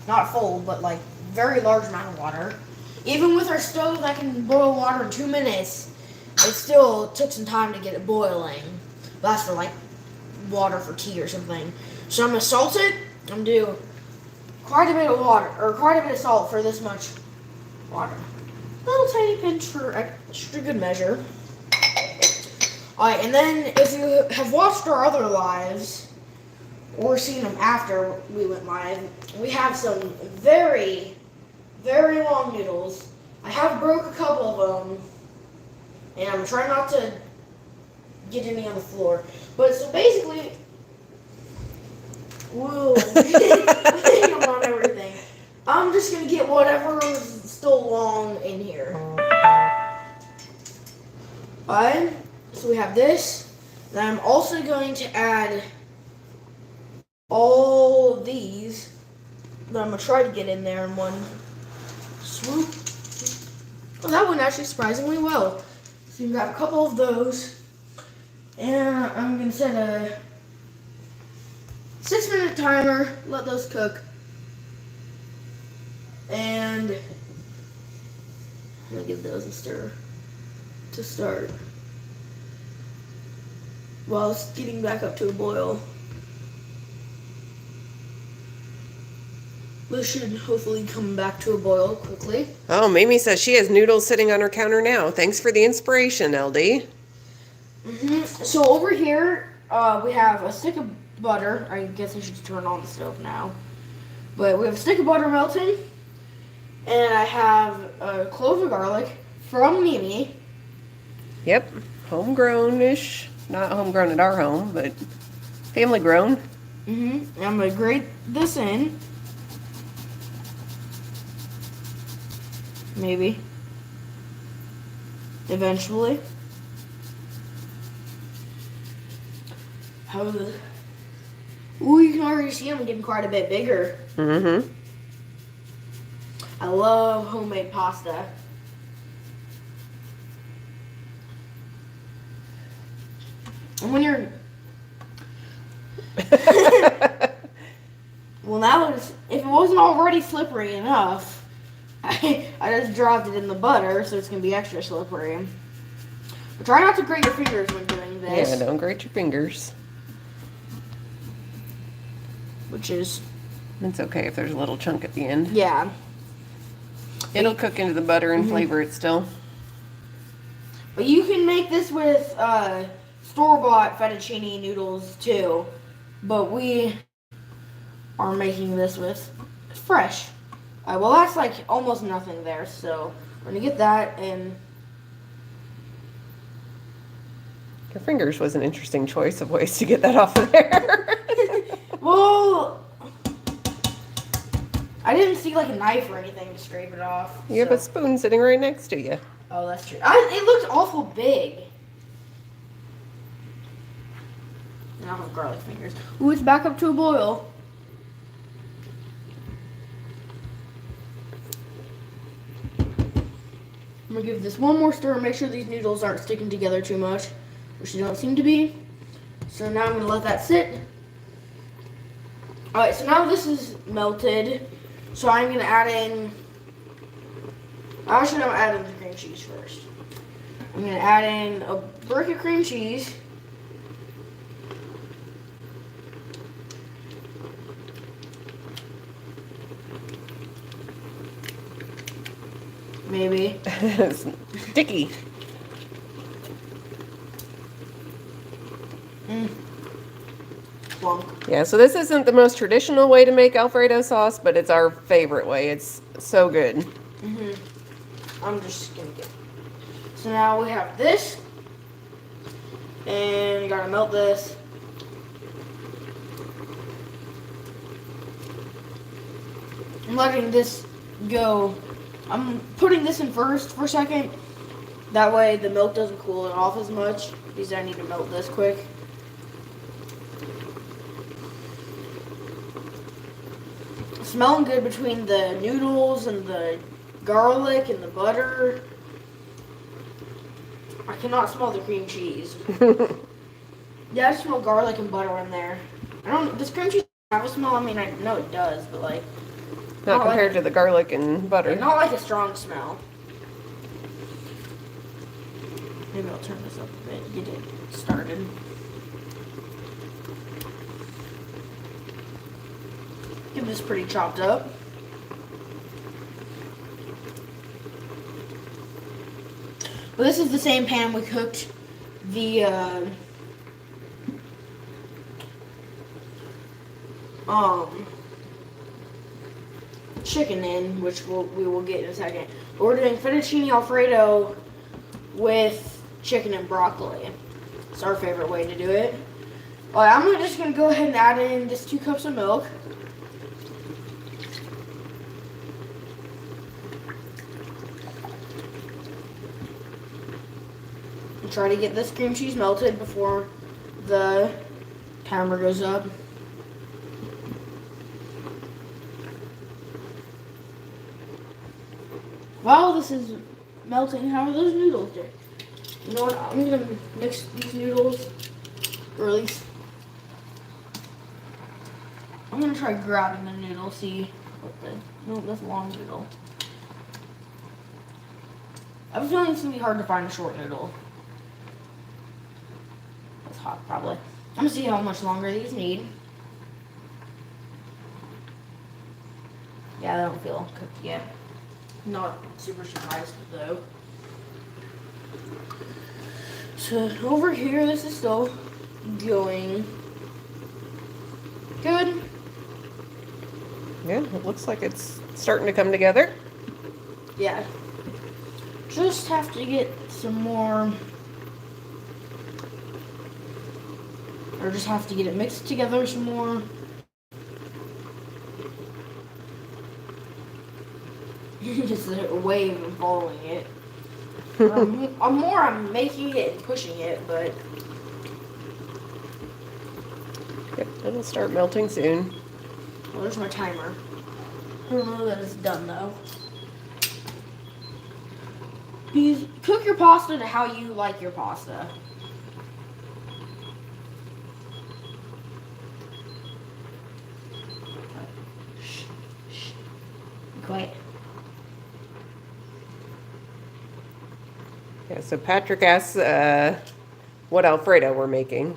not full, but like very large amount of water. Even with our stove that can boil water in 2 minutes, it still took some time to get it boiling. That's for like water for tea or something. So I'm gonna salt it. I'm gonna do quite a bit of water, or quite a bit of salt for this much water. Little tiny pinch for extra good measure. Alright, and then if you have watched our other lives, or seen them after we went live, we have some very, very long noodles. I have broke a couple of them, and I'm trying not to get any on the floor. But so basically, whoa, on everything. I'm just gonna get whatever's still long in here. Alright, so we have this. Then I'm also going to add all these that I'm gonna try to get in there in one swoop. Well, that went actually surprisingly well. So you got a couple of those, and I'm gonna set a 6-minute timer. Let those cook, and I'm gonna give those a stir to start while it's getting back up to a boil. This should hopefully come back to a boil quickly. Oh, Mimi says she has noodles sitting on her counter now. Thanks for the inspiration, LD. So over here, we have a stick of butter. I guess I should turn on the stove now. But we have a stick of butter melting. And I have a clove of garlic from Mimi. Yep, homegrown-ish. Not homegrown at our home, but family grown. And I'm going to grate this in. Maybe. Eventually. Ooh, you can already see them getting quite a bit bigger. I love homemade pasta. And when you're... Well, now if it wasn't already slippery enough, I just dropped it in the butter, so it's going to be extra slippery. But try not to grate your fingers when doing this. Yeah, don't grate your fingers. Which is... It's okay if there's a little chunk at the end. Yeah. It'll cook into the butter and flavor it still. But you can make this with store-bought fettuccine noodles too. But we are making this with fresh. Well, that's like almost nothing there, so we're gonna get that and... Your fingers was an interesting choice of ways to get that off of there. Well, I didn't see like a knife or anything to scrape it off. You have a spoon sitting right next to you. Oh, that's true. It looks awful big. And I have garlic fingers. Ooh, it's back up to a boil. I'm gonna give this one more stir and make sure these noodles aren't sticking together too much, which they don't seem to be. So now I'm gonna let that sit. Alright, so now this is melted. So I'm gonna add in... Actually, I'm gonna add in the cream cheese first. I'm gonna add in a brick of cream cheese. Maybe. Sticky. Plunk. Yeah, so this isn't the most traditional way to make Alfredo sauce, but it's our favorite way. It's so good. I'm just gonna get... So now we have this. And you gotta melt this. I'm letting this go. I'm putting this in first for a second. That way the milk doesn't cool it off as much, because I need to melt this quick. Smelling good between the noodles and the garlic and the butter. I cannot smell the cream cheese. Yeah, I smell garlic and butter in there. Does cream cheese have a smell? I mean, I know it does, but like, Not Not like compared to the garlic and butter. not like a strong smell. Maybe I'll turn this up a bit, get it started. Get this pretty chopped up. But this is the same pan we cooked the chicken in, which we will get in a second. But we're doing fettuccine Alfredo with chicken and broccoli. It's our favorite way to do it. Alright, I'm just gonna go ahead and add in just 2 cups of milk. And try to get this cream cheese melted before the timer goes up. While this is melting, how are those noodles doing? You know what? I'm gonna mix these noodles, or at least I'm gonna try grabbing the noodle, see what no, that's a long noodle. I have a feeling it's gonna be hard to find a short noodle. It's hot, probably. I'm gonna see how much longer these need. Yeah, they don't feel cooked yet. Not super surprised though. So over here, this is still going good. Yeah, it looks like it's starting to come together. Yeah. Just have to get some more, or just have to get it mixed together some more. Just a wave and following it. I'm making it and pushing it, but Yep, it'll start melting soon. well, there's my timer. I don't know that it's done though. You cook your pasta to how you like your pasta. Shh, shh. Be quiet. Yeah, so Patrick asks what Alfredo we're making.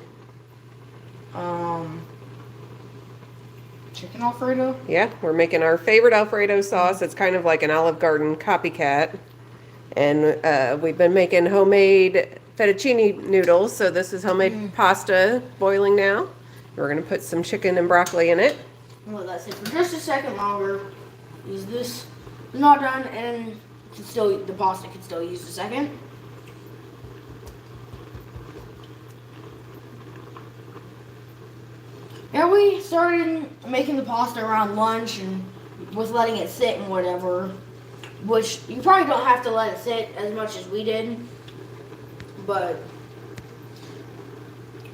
Chicken Alfredo. Yeah, we're making our favorite Alfredo sauce. It's kind of like an Olive Garden copycat. And we've been making homemade fettuccine noodles. So this is homemade pasta boiling now. We're going to put some chicken and broccoli in it. I'll let that sit for just a second longer. Is this not done? And the pasta can still use a second. Yeah, we started making the pasta around lunch and was letting it sit and whatever, which you probably don't have to let it sit as much as we did, but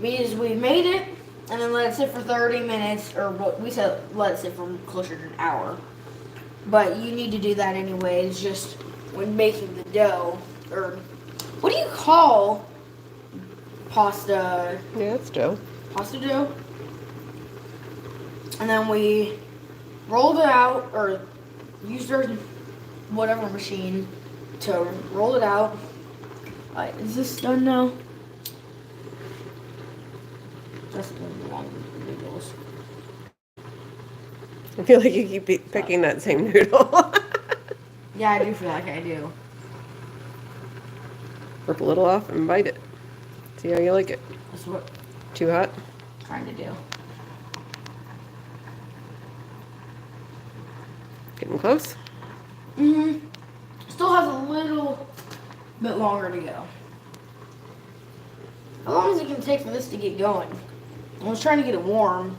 we made it and then let it sit for 30 minutes, or what we said, let it sit for closer to an hour. But you need to do that anyways, just when making the dough, or what do you call pasta? Yeah, it's dough. Pasta dough. And then we rolled it out, or used our whatever machine to roll it out. Is this done now? Just the long noodles. I feel like you keep picking that same noodle. Yeah, I do feel like I do. Rip a little off and bite it. See how you like it. That's what Too hot? I'm trying to do. Getting close? Still has a little bit longer to go. How long is it going to take for this to get going? I was trying to get it warm.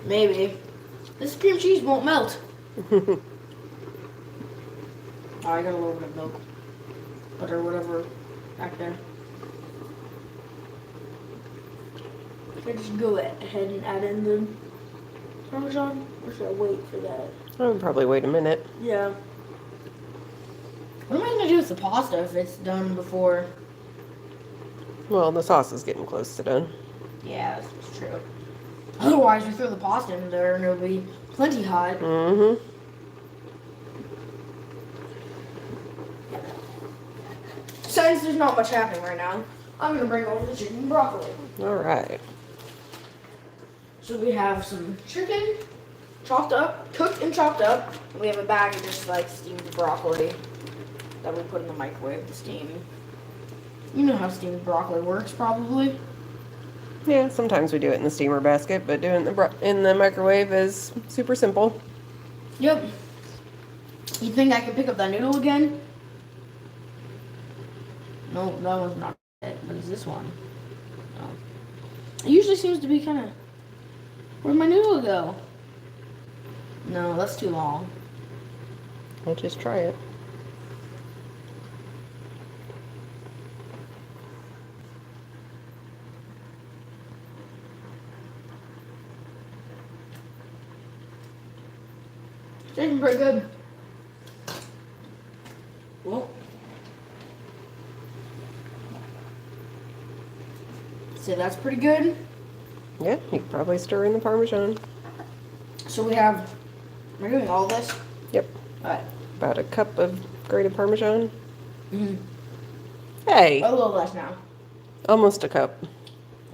Maybe. This cream cheese won't melt. Oh, I got a little bit of milk. Butter, whatever, back there. Should I just go ahead and add in the Parmesan? Or should I wait for that? I would probably wait a minute. Yeah. What am I going to do with the pasta if it's done before? Well, the sauce is getting close to done. Yeah, that's true. Otherwise, we throw the pasta in there and it'll be plenty hot. Mm-hmm. Since there's not much happening right now, I'm going to bring over the chicken and broccoli. All right. So we have some chicken chopped up, cooked and chopped up. And we have a bag of just like steamed broccoli that we put in the microwave to steam. You know how steamed broccoli works, probably. Yeah, sometimes we do it in the steamer basket, but doing it in the microwave is super simple. Yep. You think I could pick up that noodle again? No, that one's not it. What is this one? No. It usually seems to be kind of... Where'd my noodle go? No, that's too long. I'll just try it. Tasting pretty good. Well. So that's pretty good. Yeah, you could probably stir in the Parmesan. So we have... We're doing all this? Yep. Alright. About a cup of grated Parmesan. Mm-hmm. Hey, A little less now. almost a cup.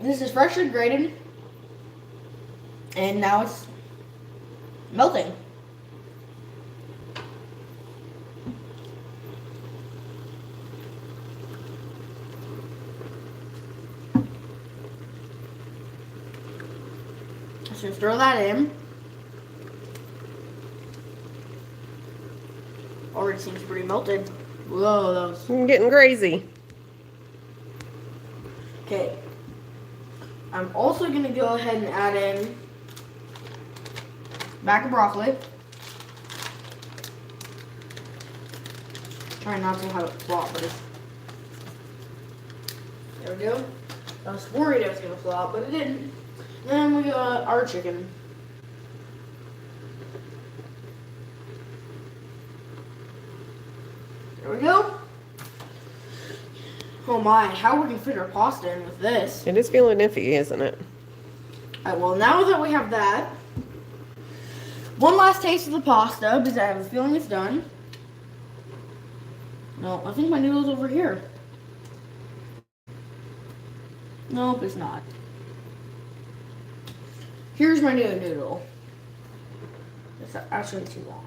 This is freshly grated. And now it's melting. So throw that in. Already seems pretty melted. Whoa, that was... I'm getting crazy. Okay. I'm also going to go ahead and add in a bag of broccoli. Try not to have it flop, but it's... There we go. I was worried it was going to flop, but it didn't. Then we got our chicken. There we go. Oh my, how we can fit our pasta in with this. It is feeling iffy, isn't it? Alright, well now that we have that, one last taste of the pasta because I have a feeling it's done. No, I think my noodle's over here. Nope, it's not. Here's my new noodle. It's actually too long.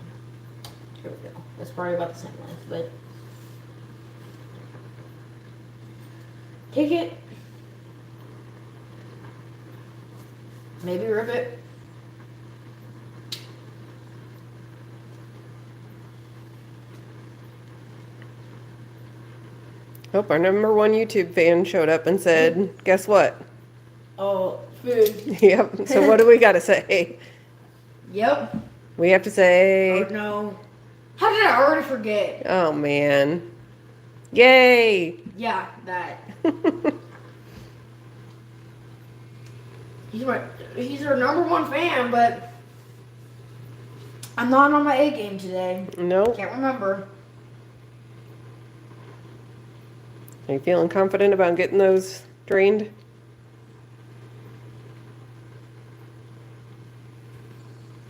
Here we go. That's probably about the same length, but take it. Maybe rip it. Oh, our number one YouTube fan showed up and said, guess what? Oh, food. Yep. So what do we got to say? Yep. We have to say, Oh no. How did I already forget? oh man. Yay. Yeah, that. He's our number one fan, but I'm not on my A game today. Nope. Can't remember. Are you feeling confident about getting those drained?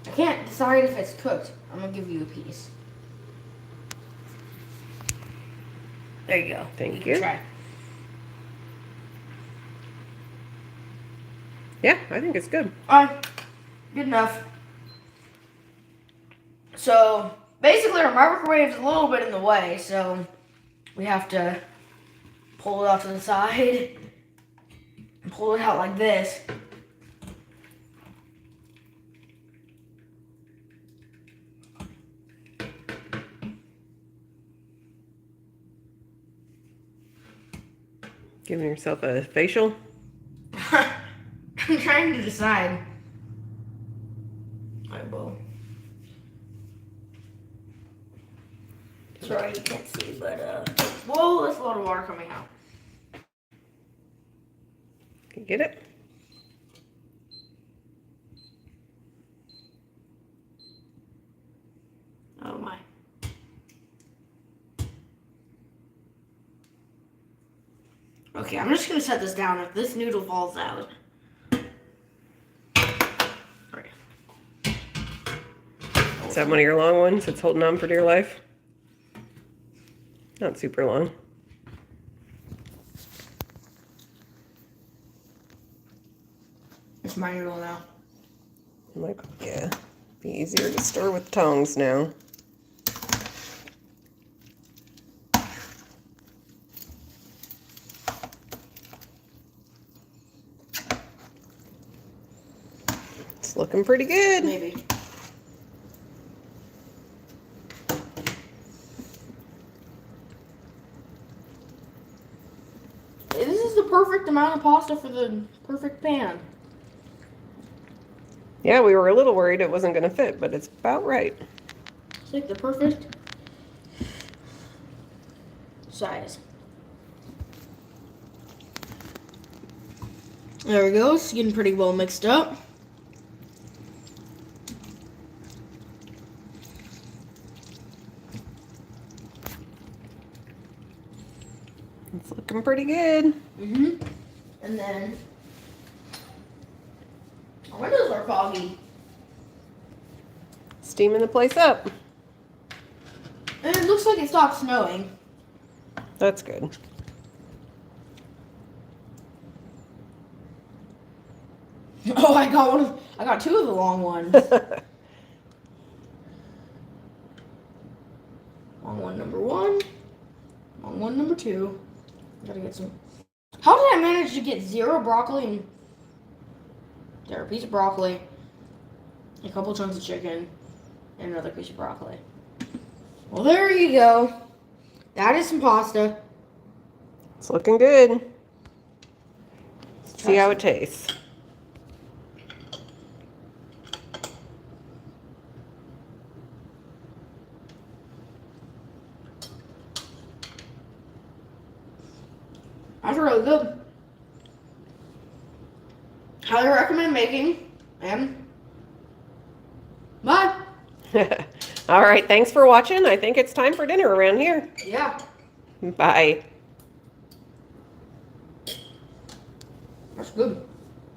I can't decide if it's cooked. I'm gonna give you a piece. There you go. Thank can you. Try. Yeah, I think it's good. Alright, good enough. So basically, our microwave's a little bit in the way, so we have to pull it off to the side and pull it out like this. Giving yourself a facial. I'm trying to decide. I will. Sorry, you can't see, but whoa, there's a lot of water coming out. Can you get it? Okay, I'm just gonna set this down if this noodle falls out. Alright. Is that one of your long ones? It's holding on for dear life? Not super long. It's my noodle now. I'm like, yeah, be easier to stir with tongs now. It's looking pretty good. Maybe. This is the perfect amount of pasta for the perfect pan. Yeah, we were a little worried it wasn't going to fit, but it's about right. It's like the perfect size. There we go. It's getting pretty well mixed up. It's looking pretty good. And then our windows are foggy. Steaming the place up. And it looks like it stopped snowing. That's good. Oh, I got two of the long ones. Long one number one. Long one number two. Gotta get some. How did I manage to get 0 broccoli and there, a piece of broccoli, a couple chunks of chicken, and another piece of broccoli. Well, there you go. That is some pasta. It's looking good. See how it tastes. That's really good. Highly recommend making. And bye. All right, thanks for watching. I think it's time for dinner around here. Yeah. Bye.